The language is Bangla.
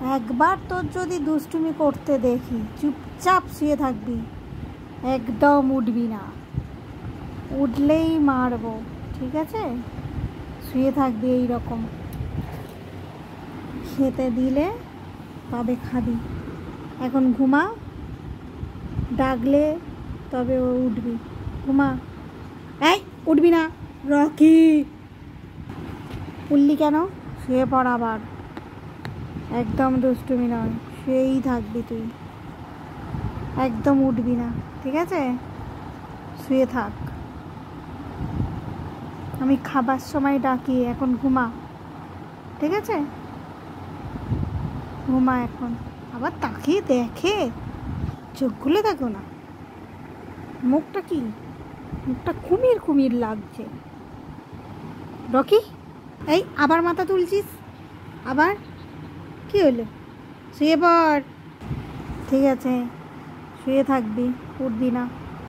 একবার তোর যদি দুষ্টুমি করতে দেখি চুপচাপ শুয়ে থাকবি, একদম উঠবি না। উঠলেই মারবো, ঠিক আছে? শুয়ে থাকবি এই রকম, খেতে দিলে তবে খাবি। এখন ঘুমা, ডাকলে তবে ও উঠবি। ঘুমা। এই উঠবি না রকি। উঠলি কেন? শুয়ে পড় আবার। একদম দুষ্টুমি নয়, শুয়েই থাকবি তুই, একদম উঠবি না, ঠিক আছে? শুয়ে থাক। আমি খাবার সময় ডাকি, এখন ঘুমা, ঠিক আছে? ঘুমা এখন। আবার তাকিয়ে দেখে, চোখ খুলে দেখো না। মুখটা কি, মুখটা কুমির কুমির লাগছে। রকি, এই আবার মাথা তুলছিস? আবার কি হলো? শুয়ে পড়, ঠিক আছে? শুয়ে থাকবি, উঠবি না।